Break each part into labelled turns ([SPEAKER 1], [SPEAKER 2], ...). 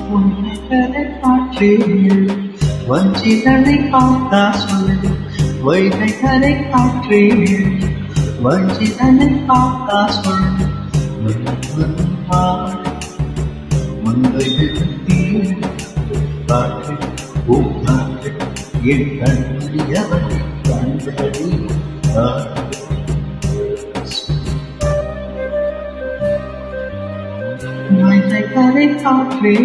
[SPEAKER 1] உன்னை காற்றே வஞ்சிதனை பார்த்தா சொல்லு வைகை கரை காற்றே வஞ்சிதனை பார்த்தா சொல்லு மங்கை காற்று பூங்காற்று என் கண்மணியவனை கண்களி வைகை கரை காற்றே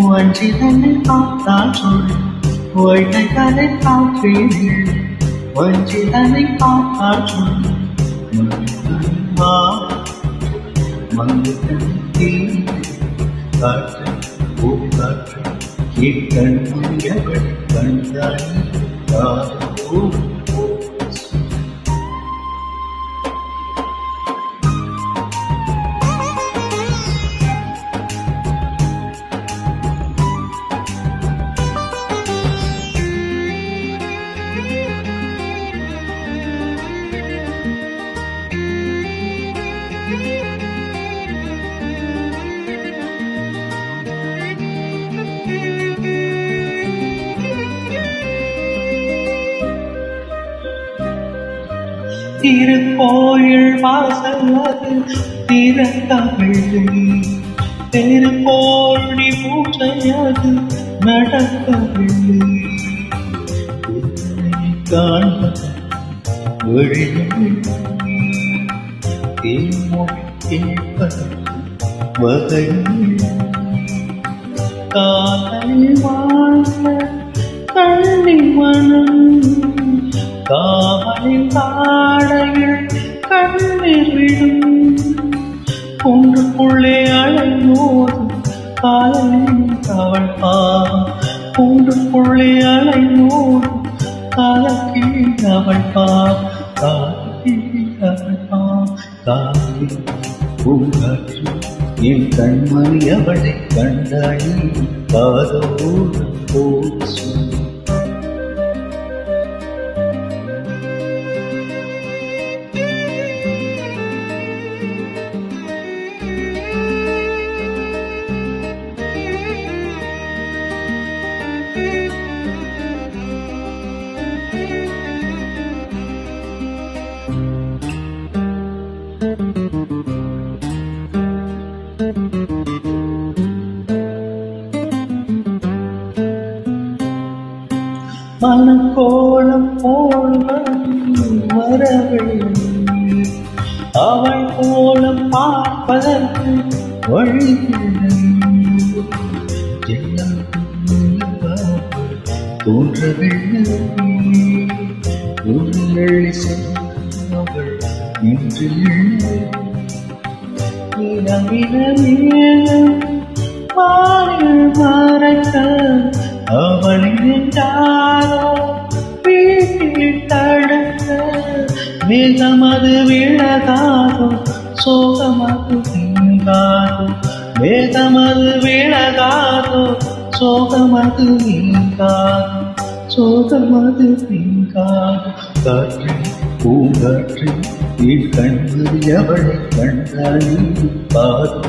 [SPEAKER 1] வஞ்சிதனை பார்த்தா சொல்லு வைகை கரை காற்றே வஞ்சிதனை பார்த்தா சொல்லு மங்கை காற்று பூங்காற்று என் கண்மணியவனை கண்களி திருக்கோயில் வாசல் அது திறக்கவில்லை திருக்கோழி பூஜை அது நடக்கவில்லை காண்பது கேட்பது வகையில் காதல் வாழ்ந்த கண்ணி மனம் காவலின் காடையில் கண்ணீர் விடும் குன்றுக்குள்ளே அலைமோதும் காலையில் அவள் குன்றுக்குள்ளே அலைமோதும் காலத்தில் அவள் காலத்தில் அவள் காலில் பூங்காற்று என் கண்மணி அவளை கண்டாடி காதோடு போச்சு மனக்கோலம் போல் வரவில்லை அவள் கோலம் பார்ப்பதற்கு வழியில்லை தோன்றவில்லை உன்னை சென்றவள் இன்று மறக்க அவளின் நின்றாரோ வீட்டில் தடுக்க மேகமது விழகாதோ சோகமது நீங்காதோ மேகமது விழகாதோ சோகமது நீங்காதோ சோகமது நீங்காதோ காற்று பூங்காற்று என் கண்மணி அவளை கண்டாளி பாதோ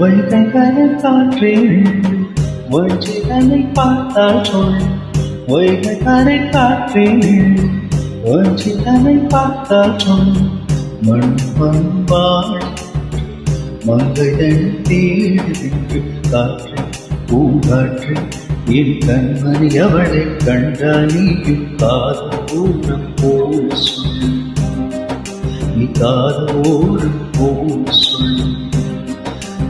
[SPEAKER 1] வைகை கரை காற்றே வஞ்சிதனை பார்த்தால் சொல் வைகை கரை காற்றே வஞ்சிதனை பார்த்தால் சொல் மண்பாள் மங்கைதன் தேடு காற்று பூங்காற்று என் கண்மணி அவளை கண்டாலியும் காதோடு போல் சொல் நீ காதோடு போல் சொல்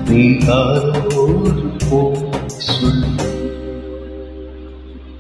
[SPEAKER 1] நீ காதோடு